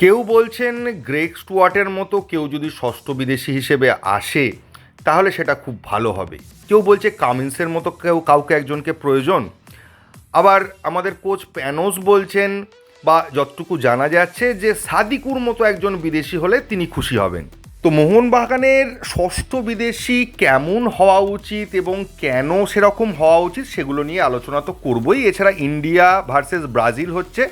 কেউ বলছেন গ্রেগ স্টুয়ার্টের মতো কেউ যদি ষষ্ঠ বিদেশি হিসেবে আসে তাহলে সেটা খুব ভালো হবে। কেউ বলছে কামিন্সের মতো কাউকে একজনকে প্রয়োজন। আবার আমাদের কোচ প্যানোস বলছেন, বা যতটুকু জানা যাচ্ছে যে সাদিকুর মতো একজন বিদেশি হলে তিনি খুশি হবেন। তো মোহনবাগানের ষষ্ঠ বিদেশি কেমন হওয়া উচিত এবং কেন সেরকম হওয়া উচিত সেগুলো নিয়ে আলোচনা তো করবই। এছাড়া ইন্ডিয়া ভার্সেস ব্রাজিল হচ্ছে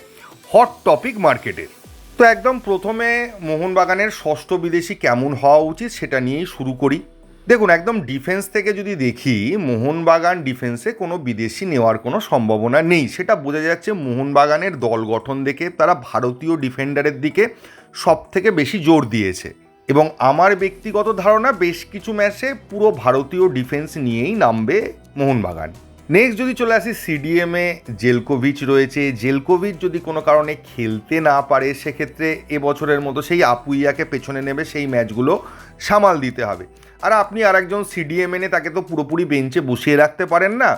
হট টপিক মার্কেটের। তো একদম প্রথমে মোহনবাগানের ষষ্ঠ বিদেশি কেমন হওয়া উচিত সেটা নিয়েই শুরু করি। দেখুন, একদম ডিফেন্স থেকে যদি দেখি, মোহনবাগান ডিফেন্সে কোনো বিদেশি নেওয়ার কোনো সম্ভাবনা নেই। সেটা বোঝা যাচ্ছে মোহনবাগানের দল গঠন দেখে। তারা ভারতীয় ডিফেন্ডারের দিকে সব থেকে বেশি জোর দিয়েছে এবং আমার ব্যক্তিগত ধারণা বেশ কিছু ম্যাচে পুরো ভারতীয় ডিফেন্স নিয়েই নামবে মোহনবাগান। নেক্সট যদি চলে আসি সিডিএমে, জেলকোভিচ রয়েছে। জেলকোভিচ যদি কোনো কারণে খেলতে না পারে সেক্ষেত্রে এবছরের মতো সেই আপুইয়াকে পেছনে নেবে, সেই ম্যাচগুলো সামাল দিতে হবে। আর আপনি আরেকজন সিডিএম এনে তাকে তো পুরোপুরি বেঞ্চে বসিয়ে রাখতে পারেন না,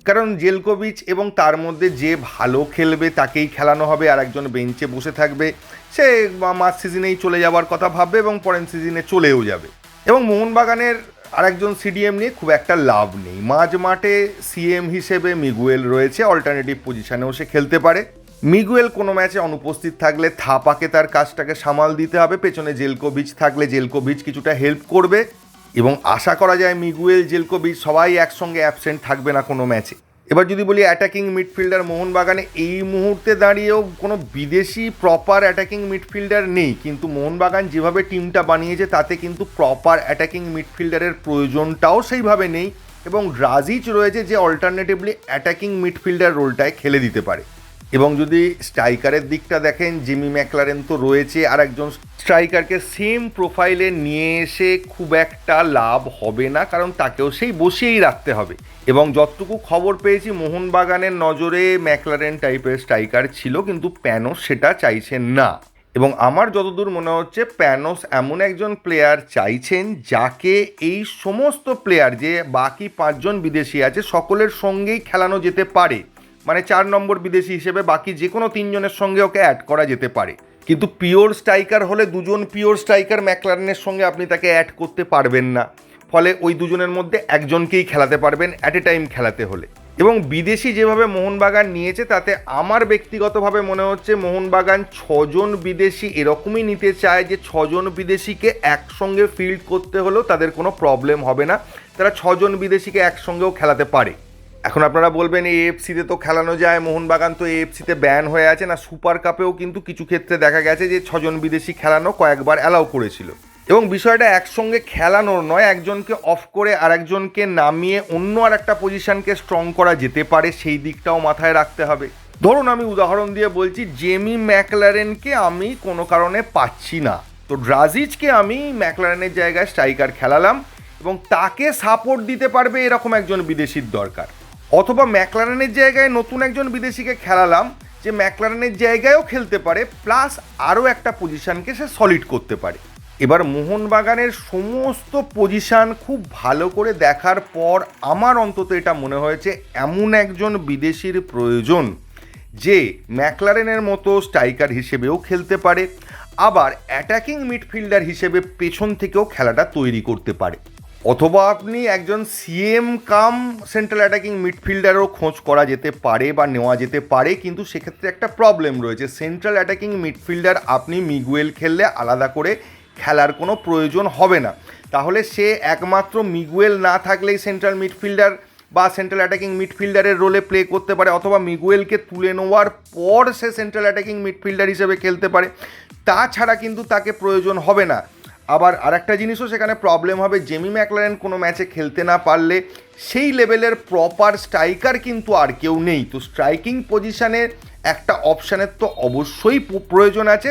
কারণ জেলকোভিচ এবং তার মধ্যে যে ভালো খেলবে তাকেই খেলানো হবে, আর একজন বেঞ্চে বসে থাকবে, সে মাঝ সিজনেই চলে যাওয়ার কথা ভাববে এবং পরের সিজনে চলেও যাবে। এবং মোহনবাগানের আরেকজন সিডিএম নিয়ে খুব একটা লাভ নেই। মাঝ মাঠে সিএম হিসেবে মিগুয়েল রয়েছে, অল্টারনেটিভ পজিশানেও সে খেলতে পারে। মিগুয়েল কোনো ম্যাচে অনুপস্থিত থাকলে থাপাকে তার কাজটাকে সামাল দিতে হবে, পেছনে জেলকোভিচ থাকলে জেলকোভিচ কিছুটা হেল্প করবে এবং আশা করা যায় মিগুয়েল জেলকোভিচ সবাই একসঙ্গে অ্যাবসেন্ট থাকবে না কোনো ম্যাচে। এবার যদি বলি অ্যাটাকিং মিডফিল্ডার, মোহনবাগানে এই মুহূর্তে দাঁড়িয়েও কোনো বিদেশি প্রপার অ্যাটাকিং মিডফিল্ডার নেই, কিন্তু মোহনবাগান যেভাবে টিমটা বানিয়েছে তাতে কিন্তু প্রপার অ্যাটাকিং মিডফিল্ডারের প্রয়োজনটাও সেইভাবে নেই এবং ড্রাজিচ রয়েছে যে অল্টারনেটিভলি অ্যাটাকিং মিডফিল্ডার রোলটায় খেলে দিতে পারে। এবং যদি স্ট্রাইকারের দিকটা দেখেন, জিমি ম্যাকলারেন তো রয়েছে, আর একজন স্ট্রাইকারকে সেম প্রোফাইলে নিয়ে এসে খুব একটা লাভ হবে না, কারণ তাকেও সেই বসিয়েই রাখতে হবে। এবং যতটুকু খবর পেয়েছি মোহনবাগানের নজরে ম্যাকলারেন টাইপের স্ট্রাইকার ছিল, কিন্তু প্যানোস সেটা চাইছেন না। এবং আমার যতদূর মনে হচ্ছে প্যানোস এমন একজন প্লেয়ার চাইছেন যাকে এই সমস্ত প্লেয়ার যে বাকি 5জন বিদেশি আছে সকলের সঙ্গেই খেলানো যেতে পারে, মানে 4 নম্বর বিদেশি হিসেবে বাকি যে কোনো 3 জনের সঙ্গে ওকে অ্যাড করা যেতে পারে। কিন্তু পিওর স্ট্রাইকার হলে 2জন পিওর স্ট্রাইকার ম্যাকলারেনের সঙ্গে আপনি তাকে অ্যাড করতে পারবেন না, ফলে ওই 2জনের মধ্যে একজনকেই খেলাতে পারবেন অ্যাট এ টাইম খেলাতে হলে। এবং বিদেশি যেভাবে মোহনবাগান নিয়েছে তাতে আমার ব্যক্তিগতভাবে মনে হচ্ছে মোহনবাগান 6জন বিদেশি এরকমই নিতে চায় যে 6জন বিদেশিকে একসঙ্গে ফিল্ড করতে হলেও তাদের কোনো প্রবলেম হবে না, তারা 6জন বিদেশিকে একসঙ্গেও খেলাতে পারে। এখন আপনারা বলবেন এএফসিতে তো খেলানো যায়, মোহনবাগান তো এএফসিতে ব্যান হয়ে আছে না। সুপার কাপেও কিন্তু কিছু ক্ষেত্রে দেখা গেছে যে 6জন বিদেশি খেলানো কয়েকবার অ্যালাউ করেছিল। এবং বিষয়টা একসঙ্গে খেলানোর নয়, একজনকে অফ করে আরেকজনকে নামিয়ে অন্য আর একটা পজিশনকে স্ট্রং করা যেতে পারে, সেই দিকটাও মাথায় রাখতে হবে। ধরুন আমি উদাহরণ দিয়ে বলছি, জেমি ম্যাকলারেনকে আমি কোনো কারণে পাচ্ছি না, তো ড্রাজিচকে আমি ম্যাকলারেনের জায়গায় স্ট্রাইকার খেলালাম এবং তাকে সাপোর্ট দিতে পারবে এরকম একজন বিদেশির দরকার। অথবা ম্যাকলারেনের জায়গায় নতুন একজন বিদেশিকে খেলালাম যে ম্যাকলারেনের জায়গায়ও খেলতে পারে, প্লাস আরও একটা পজিশানকে সে সলিড করতে পারে। এবার মোহনবাগানের সমস্ত পজিশান খুব ভালো করে দেখার পর আমার অন্তত এটা মনে হয়েছে এমন একজন বিদেশির প্রয়োজন যে ম্যাকলারেনের মতো স্ট্রাইকার হিসেবেও খেলতে পারে, আবার অ্যাটাকিং মিডফিল্ডার হিসেবে পেছন থেকেও খেলাটা তৈরি করতে পারে। অথবা আপনি একজন সিএম কাম সেন্ট্রাল অ্যাটাকিং মিডফিল্ডারও খোঁজ করা যেতে পারে বা নেওয়া যেতে পারে, কিন্তু সেক্ষেত্রে একটা প্রবলেম রয়েছে। সেন্ট্রাল অ্যাটাকিং মিডফিল্ডার আপনি মিগুয়েল খেললে আলাদা করে খেলার কোনো প্রয়োজন হবে না, তাহলে সে একমাত্র মিগুয়েল না থাকলেই সেন্ট্রাল মিডফিল্ডার বা সেন্ট্রাল অ্যাটাকিং মিডফিল্ডারের রোলে প্লে করতে পারে, অথবা মিগুয়েলকে তুলে নেওয়ার পর সে সেন্ট্রাল অ্যাটাকিং মিডফিল্ডার হিসেবে খেলতে পারে, তাছাড়া কিন্তু তাকে প্রয়োজন হবে না। আবার আরেকটা জিনিসও সেখানে প্রবলেম হবে, জেমি ম্যাকলারেন কোনো ম্যাচে খেলতে না পারলে সেই লেভেলের প্রপার স্ট্রাইকার কিন্তু আর কেউ নেই, তো স্ট্রাইকিং পজিশানের একটা অপশানের তো অবশ্যই প্রয়োজন আছে,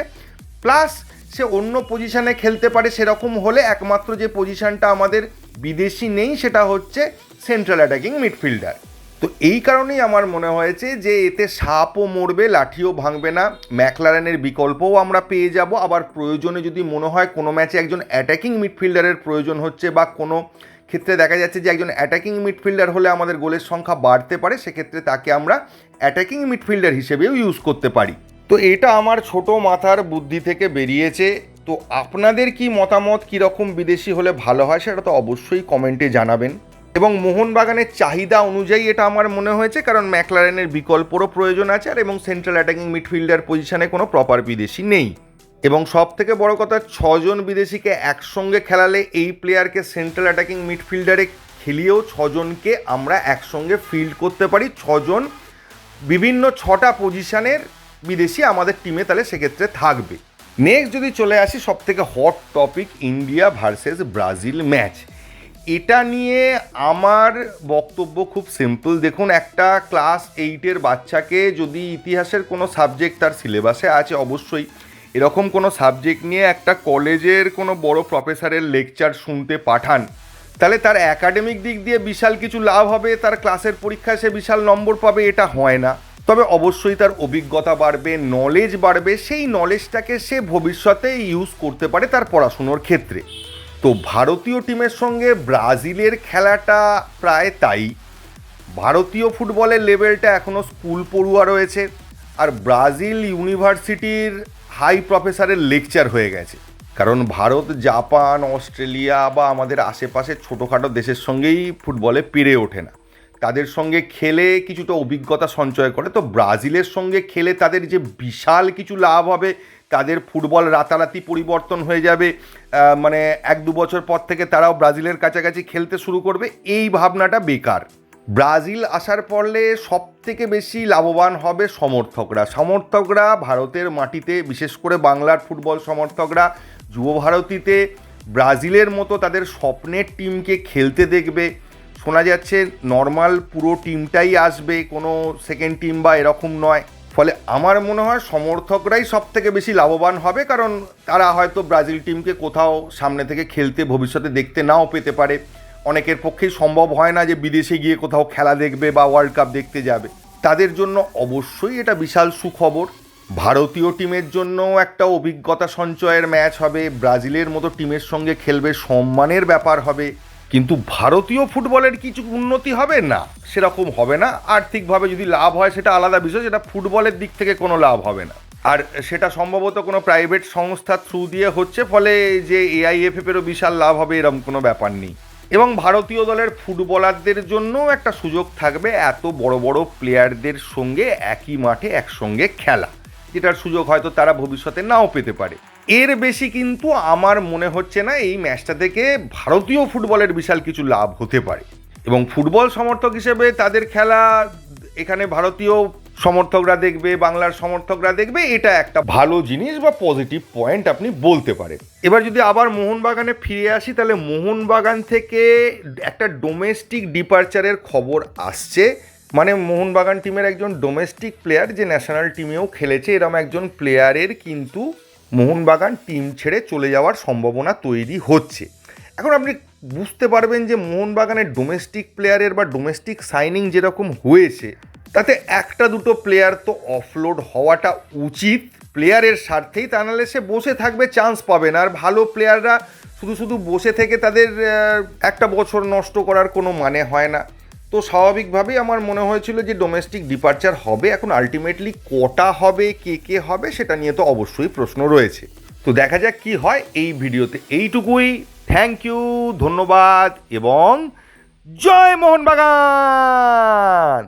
প্লাস সে অন্য পজিশানে খেলতে পারে। সেরকম হলে একমাত্র যে পজিশানটা আমাদের বিদেশি নেই সেটা হচ্ছে সেন্ট্রাল অ্যাটাকিং মিডফিল্ডার। তো এই কারণেই আমার মনে হয়েছে যে এতে সাপও মরবে লাঠিও ভাঙবে না, ম্যাকলারেনের বিকল্পও আমরা পেয়ে যাব। আবার প্রয়োজনে যদি মনে হয় কোনো ম্যাচে একজন অ্যাটাকিং মিডফিল্ডারের প্রয়োজন হচ্ছে বা কোনো ক্ষেত্রে দেখা যাচ্ছে যে একজন অ্যাটাকিং মিডফিল্ডার হলে আমাদের গোলের সংখ্যা বাড়তে পারে, সেক্ষেত্রে তাকে আমরা অ্যাটাকিং মিডফিল্ডার হিসেবেও ইউজ করতে পারি। তো এটা আমার ছোট মাথার বুদ্ধি থেকে বেরিয়েছে। তো আপনাদের কি মতামত, কীরকম বিদেশি হলে ভালো হয় সেটা তো অবশ্যই কমেন্টে জানাবেন। এবং মোহনবাগানের চাহিদা অনুযায়ী এটা আমার মনে হয়েছে, কারণ ম্যাকলারেনের বিকল্পরও প্রয়োজন আছে, আর এবং সেন্ট্রাল অ্যাটাকিং মিডফিল্ডার পজিশনে কোনো প্রপার বিদেশি নেই। এবং সব থেকে বড় কথা, 6জন বিদেশিকে একসঙ্গে খেলালে এই প্লেয়ারকে সেন্ট্রাল অ্যাটাকিং মিডফিল্ডারে খেলিয়েও 6জনকে আমরা একসঙ্গে ফিল্ড করতে পারি। 6জন বিভিন্ন 6টা পজিশনের বিদেশি আমাদের টিমে তাহলে সেক্ষেত্রে থাকবে। নেক্সট যদি চলে আসি, সব থেকে hot topic India versus Brazil match. এটা নিয়ে আমার বক্তব্য খুব সিম্পল। দেখুন, একটা ক্লাস 8-এর বাচ্চাকে যদি ইতিহাসের কোনো সাবজেক্ট তার সিলেবাসে আছে, অবশ্যই এরকম কোনো সাবজেক্ট নিয়ে একটা কলেজের কোনো বড় প্রফেসরের লেকচার শুনতে পাঠান, তাহলে তার একাডেমিক দিক দিয়ে বিশাল কিছু লাভ হবে, তার ক্লাসের পরীক্ষায় সে বিশাল নম্বর পাবে, এটা হয় না। তবে অবশ্যই তার অভিজ্ঞতা বাড়বে, নলেজ বাড়বে, সেই নলেজটাকে সে ভবিষ্যতে ইউজ করতে পারে তার পড়াশুনোর ক্ষেত্রে। তো ভারতীয় টিমের সঙ্গে ব্রাজিলের খেলাটা প্রায় তাই। ভারতীয় ফুটবলের লেভেলটা এখনও স্কুল পড়ুয়া রয়েছে, আর ব্রাজিল ইউনিভার্সিটির হাই প্রফেসরের লেকচার হয়ে গেছে। কারণ ভারত জাপান অস্ট্রেলিয়া বা আমাদের আশেপাশের ছোটোখাটো দেশের সঙ্গেই ফুটবলে পেরে ওঠে না, তাদের সঙ্গে খেলে কিছুটা অভিজ্ঞতা সঞ্চয় করে। তো ব্রাজিলের সঙ্গে খেলে তাদের যে বিশাল কিছু লাভ হবে, তাদের ফুটবল রাতারাতি পরিবর্তন হয়ে যাবে, মানে 1-2 বছর পর থেকে তারাও ব্রাজিলের কাছাকাছি খেলতে শুরু করবে, এই ভাবনাটা বেকার। ব্রাজিল আসার পরলে সব থেকে বেশি লাভবান হবে সমর্থকরা ভারতের মাটিতে, বিশেষ করে বাংলার ফুটবল সমর্থকরা যুবভারতীতে ব্রাজিলের মতো তাদের স্বপ্নের টিমকে খেলতে দেখবে। শোনা যাচ্ছে নর্মাল পুরো টিমটাই আসবে, কোনো সেকেন্ড টিম বা এরকম নয়। ফলে আমার মনে হয় সমর্থকরাই সব থেকে বেশি লাভবান হবে, কারণ তারা হয়তো ব্রাজিল টিমকে কোথাও সামনে থেকে খেলতে ভবিষ্যতে দেখতে নাও পেতে পারে। অনেকের পক্ষেই সম্ভব হয় না যে বিদেশে গিয়ে কোথাও খেলা দেখবে বা ওয়ার্ল্ড কাপ দেখতে যাবে। তাদের জন্য অবশ্যই এটা বিশাল সুখবর। ভারতীয় টিমের জন্য একটা অভিজ্ঞতা সঞ্চয়ের ম্যাচ হবে, ব্রাজিলের মতো টিমের সঙ্গে খেলবে, সম্মানের ব্যাপার হবে। কিন্তু ভারতীয় ফুটবলের কিছু উন্নতি হবে না, সেরকম হবে না। আর্থিকভাবে যদি লাভ হয় সেটা আলাদা বিষয়, যেটা ফুটবলের দিক থেকে কোনো লাভ হবে না, আর সেটা সম্ভবত কোনো প্রাইভেট সংস্থার থ্রু দিয়ে হচ্ছে, ফলে যে AIFF-এরও বিশাল লাভ হবে এরকম কোনো ব্যাপার নেই। এবং ভারতীয় দলের ফুটবলারদের জন্য একটা সুযোগ থাকবে এত বড় বড় প্লেয়ারদের সঙ্গে একই মাঠে একসঙ্গে খেলা, যেটার সুযোগ হয়তো তারা ভবিষ্যতে নাও পেতে পারে। এর বেশি কিন্তু আমার মনে হচ্ছে না এই ম্যাচটা থেকে ভারতীয় ফুটবলের বিশাল কিছু লাভ হতে পারে। এবং ফুটবল সমর্থক হিসেবে তাদের খেলা এখানে ভারতীয় সমর্থকরা দেখবে, বাংলার সমর্থকরা দেখবে, এটা একটা ভালো জিনিস বা পজিটিভ পয়েন্ট আপনি বলতে পারেন। এবার যদি আবার মোহনবাগানে ফিরে আসি, তাহলে মোহনবাগান থেকে একটা ডোমেস্টিক ডিপারচারের খবর আসছে। মানে মোহনবাগান টিমের একজন ডোমেস্টিক প্লেয়ার যে ন্যাশনাল টিমেও খেলেছে, এরকম একজন প্লেয়ারের কিন্তু মোহনবাগান টিম ছেড়ে চলে যাওয়ার সম্ভাবনা তৈরি হচ্ছে। এখন আপনি বুঝতে পারবেন যে মোহনবাগানের ডোমেস্টিক প্লেয়ারের বা ডোমেস্টিক সাইনিং যেরকম হয়েছে, তাতে 1-2 প্লেয়ার তো অফলোড হওয়াটা উচিত প্লেয়ারের স্বার্থেই, তা নাহলে সে বসে থাকবে, চান্স পাবে না। আর ভালো প্লেয়াররা শুধু শুধু বসে থেকে তাদের একটা বছর নষ্ট করার কোনো মানে হয় না। তো স্বাভাবিকভাবেই আমার মনে হয়েছিল যে ডোমেস্টিক ডিপারচার হবে। এখন আলটিমেটলি কটা হবে, কে হবে, সেটা নিয়ে তো অবশ্যই প্রশ্ন রয়েছে। তো দেখা যাক কি হয় এই ভিডিওতে। এইটুকুই। থ্যাংক ইউ, ধন্যবাদ এবং জয় মোহনবাগান।